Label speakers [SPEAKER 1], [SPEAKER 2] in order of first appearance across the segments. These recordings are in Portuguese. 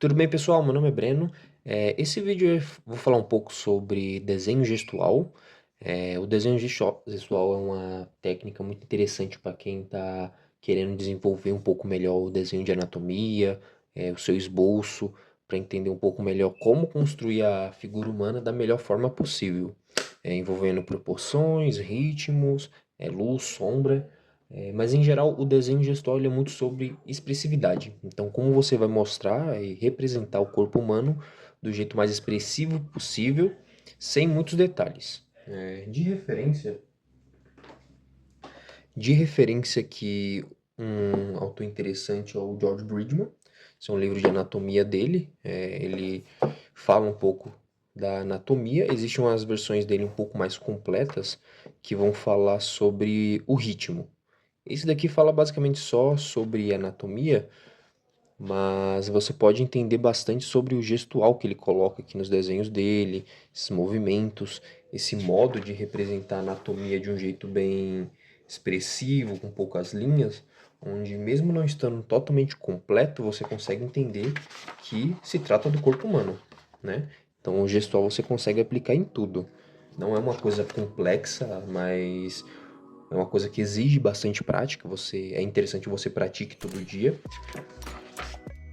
[SPEAKER 1] Tudo bem, pessoal? Meu nome é Breno. Esse vídeo eu vou falar um pouco sobre desenho gestual. O desenho gestual é uma técnica muito interessante para quem está querendo desenvolver um pouco melhor o desenho de anatomia, o seu esboço, para entender um pouco melhor como construir a figura humana da melhor forma possível, envolvendo proporções, ritmos, luz, sombra. Mas em geral, o desenho gestual ele é muito sobre expressividade. Então, como você vai mostrar e representar o corpo humano do jeito mais expressivo possível, sem muitos detalhes. De referência que um autor interessante é o George Bridgman. Esse é um livro de anatomia dele. Ele fala um pouco da anatomia. Existem umas versões dele um pouco mais completas que vão falar sobre o ritmo. Esse daqui fala basicamente só sobre anatomia, mas você pode entender bastante sobre o gestual que ele coloca aqui nos desenhos dele, esses movimentos, esse modo de representar a anatomia de um jeito bem expressivo, com poucas linhas, onde mesmo não estando totalmente completo, você consegue entender que se trata do corpo humano, né? Então o gestual você consegue aplicar em tudo. Não é uma coisa complexa, mas é uma coisa que exige bastante prática. É interessante que você pratique todo dia.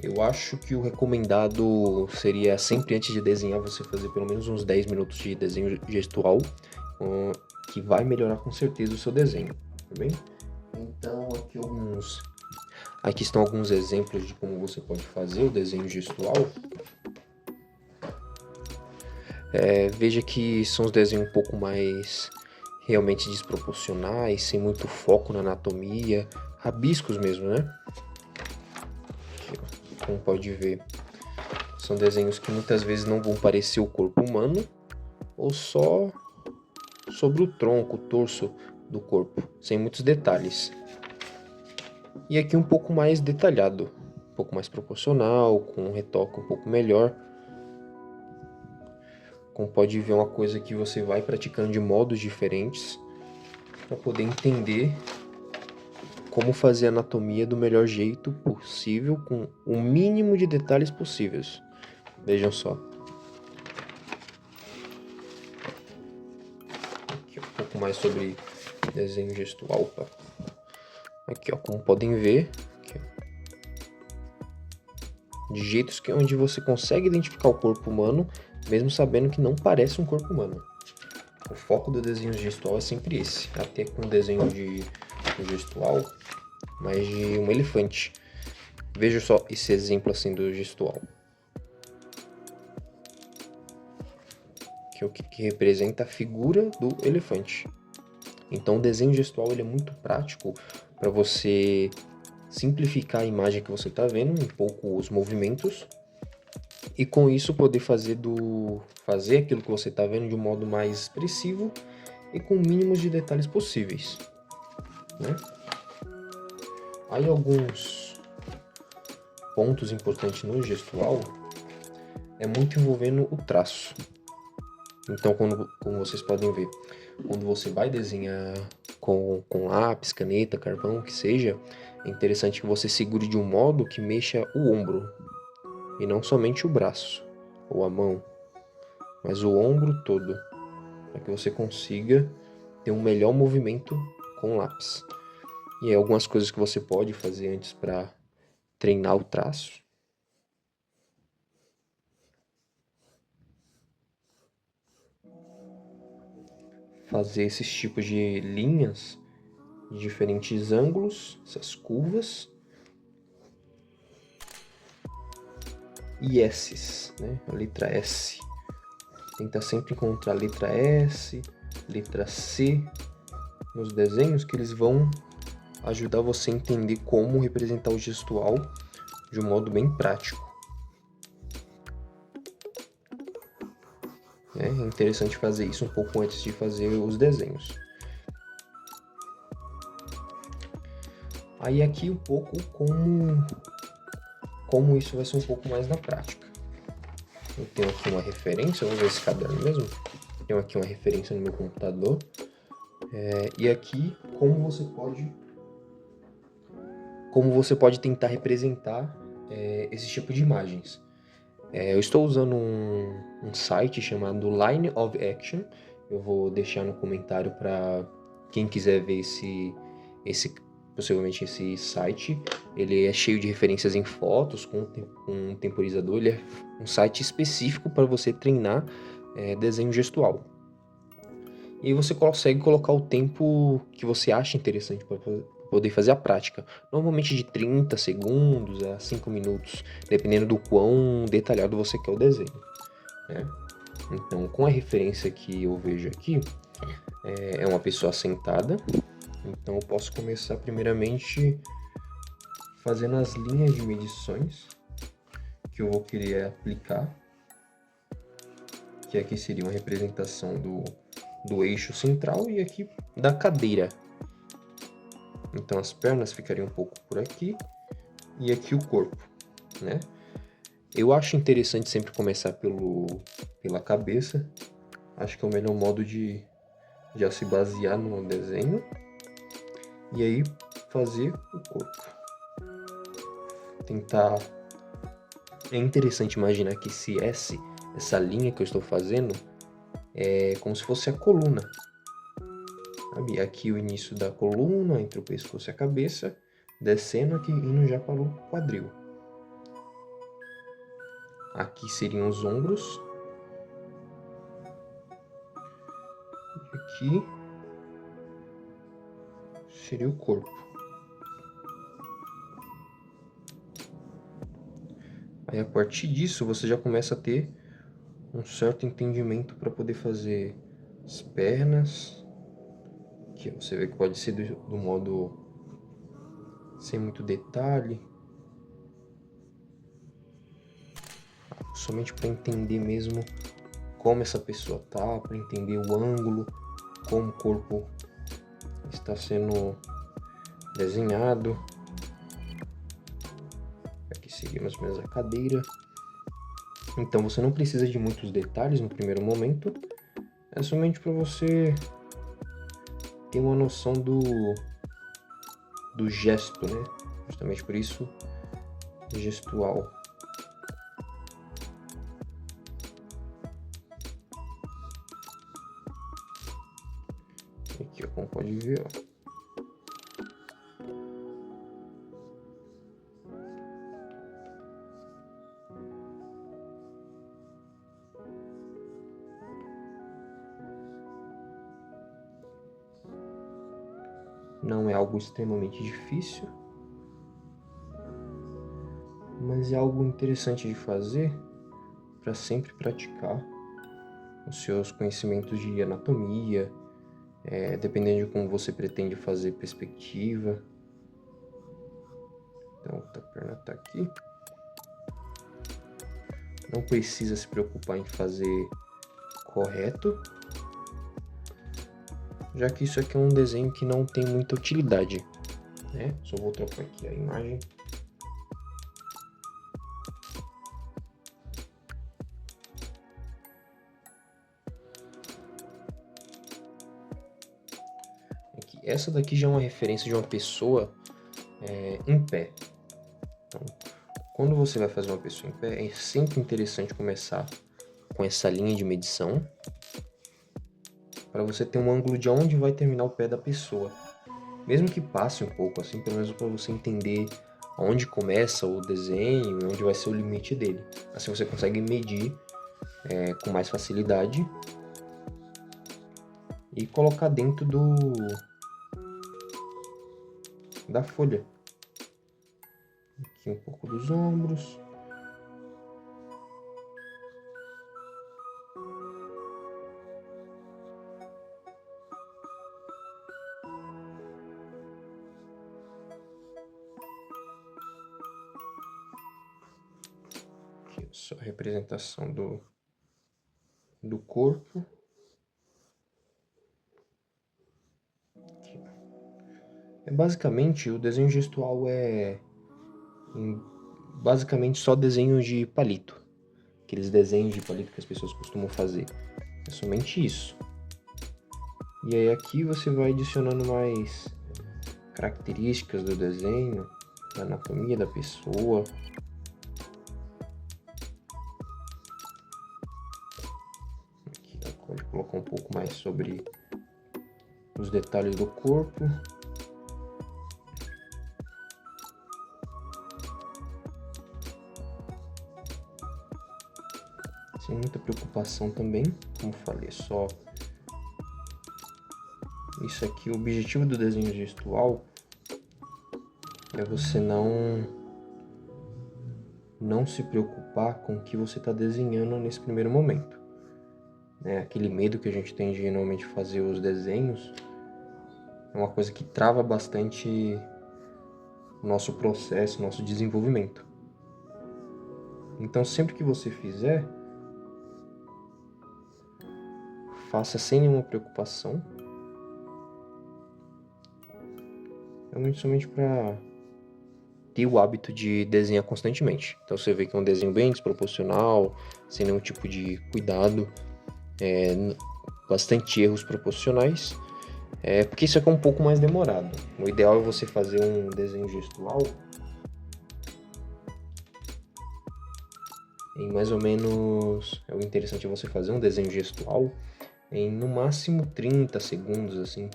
[SPEAKER 1] Eu acho que o recomendado seria sempre antes de desenhar você fazer pelo menos uns 10 minutos de desenho gestual, que vai melhorar com certeza o seu desenho, tá bem? Então aqui estão alguns exemplos de como você pode fazer o desenho gestual. Veja que são os desenhos um pouco mais realmente desproporcionais, sem muito foco na anatomia, rabiscos mesmo, né? Aqui, ó, como pode ver, são desenhos que muitas vezes não vão parecer o corpo humano, ou só sobre o tronco, o torso do corpo, sem muitos detalhes. E aqui um pouco mais detalhado, um pouco mais proporcional, com um retoque um pouco melhor. Como pode ver, é uma coisa que você vai praticando de modos diferentes para poder entender como fazer a anatomia do melhor jeito possível, com o mínimo de detalhes possíveis. Vejam só. Aqui um pouco mais sobre desenho gestual. Opa. Aqui, ó, como podem ver, aqui, ó, de jeitos onde você consegue identificar o corpo humano, mesmo sabendo que não parece um corpo humano. O foco do desenho gestual é sempre esse. Até com o desenho de gestual, mas de um elefante. Veja só esse exemplo assim do gestual, que é o que representa a figura do elefante. Então o desenho gestual ele é muito prático para você simplificar a imagem que você está vendo, um pouco os movimentos, e com isso poder fazer aquilo que você está vendo de um modo mais expressivo e com mínimos de detalhes possíveis, né? Aí alguns pontos importantes no gestual é muito envolvendo o traço. Então, como vocês podem ver, quando você vai desenhar com lápis, caneta, carvão, o que seja, é interessante que você segure de um modo que mexa o ombro, e não somente o braço ou a mão, mas o ombro todo, para que você consiga ter um melhor movimento com o lápis. E aí, algumas coisas que você pode fazer antes para treinar o traço. Fazer esses tipos de linhas de diferentes ângulos, essas curvas. E S's, né? A letra S. Tenta sempre encontrar a letra S, letra C nos desenhos, que eles vão ajudar você a entender como representar o gestual de um modo bem prático. É interessante fazer isso um pouco antes de fazer os desenhos. Aí aqui um pouco como isso vai ser um pouco mais na prática. Eu tenho aqui uma referência, eu vou ver esse caderno mesmo. Tenho aqui uma referência no meu computador. E aqui como você pode tentar representar esse tipo de imagens. Eu estou usando um site chamado Line of Action. Eu vou deixar no comentário para quem quiser ver possivelmente esse site. Ele é cheio de referências em fotos, com um temporizador. Ele é um site específico para você treinar desenho gestual. E você consegue colocar o tempo que você acha interessante para poder fazer a prática. Normalmente de 30 segundos a 5 minutos, dependendo do quão detalhado você quer o desenho, né? Então, com a referência que eu vejo aqui, é uma pessoa sentada. Então, eu posso começar primeiramente fazendo as linhas de medições que eu vou querer aplicar, que aqui seria uma representação do eixo central e aqui da cadeira. Então as pernas ficariam um pouco por aqui e aqui o corpo, né? Eu acho interessante sempre começar pela cabeça. Acho que é o melhor modo de já se basear no desenho e aí fazer o corpo. Tentar... É interessante imaginar que essa linha que eu estou fazendo é como se fosse a coluna. Sabe? Aqui o início da coluna, entre o pescoço e a cabeça, descendo aqui, indo já para o quadril. Aqui seriam os ombros. E aqui seria o corpo. Aí a partir disso você já começa a ter um certo entendimento para poder fazer as pernas. Aqui você vê que pode ser do modo sem muito detalhe. Somente para entender mesmo como essa pessoa tá, para entender o ângulo, como o corpo está sendo desenhado. Aqui seria mais ou menos a cadeira. Então você não precisa de muitos detalhes no primeiro momento, é somente para você ter uma noção do gesto, né? Justamente por isso, gestual. Aqui, ó, como pode ver, ó. Não é algo extremamente difícil, mas é algo interessante de fazer para sempre praticar os seus conhecimentos de anatomia, dependendo de como você pretende fazer perspectiva. Então, a perna está aqui. Não precisa se preocupar em fazer correto, já que isso aqui é um desenho que não tem muita utilidade, né? Só vou trocar aqui a imagem. Aqui. Essa daqui já é uma referência de uma pessoa em pé. Então, quando você vai fazer uma pessoa em pé, é sempre interessante começar com essa linha de medição, para você ter um ângulo de onde vai terminar o pé da pessoa. Mesmo que passe um pouco, assim, pelo menos para você entender onde começa o desenho e onde vai ser o limite dele. Assim você consegue medir com mais facilidade e colocar dentro da folha. Aqui um pouco dos ombros. Aqui só a representação do corpo. Aqui. Basicamente, o desenho gestual é basicamente só desenho de palito. Aqueles desenhos de palito que as pessoas costumam fazer. É somente isso. E aí aqui você vai adicionando mais características do desenho, da anatomia da pessoa. colocar um pouco mais sobre os detalhes do corpo. Sem muita preocupação também, como falei, só isso aqui. O objetivo do desenho gestual é você não se preocupar com o que você está desenhando nesse primeiro momento. Aquele medo que a gente tem de normalmente fazer os desenhos é uma coisa que trava bastante o nosso processo, nosso desenvolvimento. Então, sempre que você fizer, faça sem nenhuma preocupação. Realmente somente para ter o hábito de desenhar constantemente. Então você vê que é um desenho bem desproporcional, sem nenhum tipo de cuidado, bastante erros proporcionais, porque isso aqui é um pouco mais demorado. O ideal é você fazer um desenho gestual em mais ou menos... O interessante é você fazer um desenho gestual em no máximo 30 segundos, assim.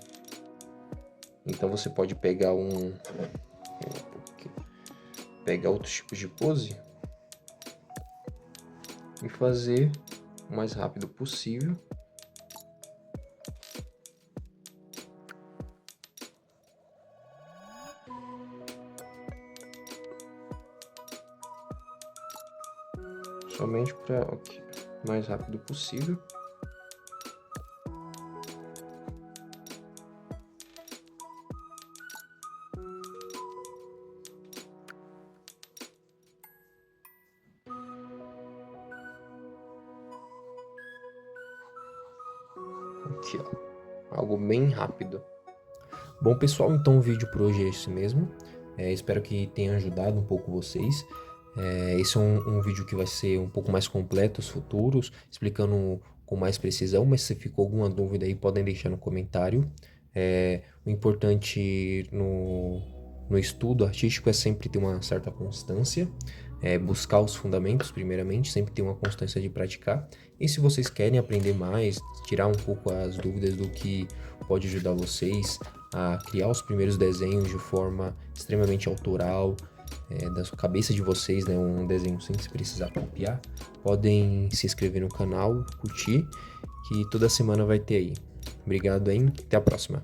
[SPEAKER 1] Então você pode pegar outros tipos de pose e fazer o mais rápido possível. Somente para o mais rápido possível. Aqui, ó, algo bem rápido. Bom, pessoal, então o vídeo por hoje é esse mesmo. Espero que tenha ajudado um pouco vocês. Esse é um vídeo que vai ser um pouco mais completo, os futuros, explicando com mais precisão, mas se ficou alguma dúvida aí, podem deixar no comentário. O importante no estudo artístico é sempre ter uma certa constância, buscar os fundamentos primeiramente, sempre ter uma constância de praticar. E se vocês querem aprender mais, tirar um pouco as dúvidas do que pode ajudar vocês a criar os primeiros desenhos de forma extremamente autoral, da sua cabeça de vocês, né, um desenho sem se precisar copiar, podem se inscrever no canal, curtir, que toda semana vai ter aí. Obrigado, hein? Até a próxima.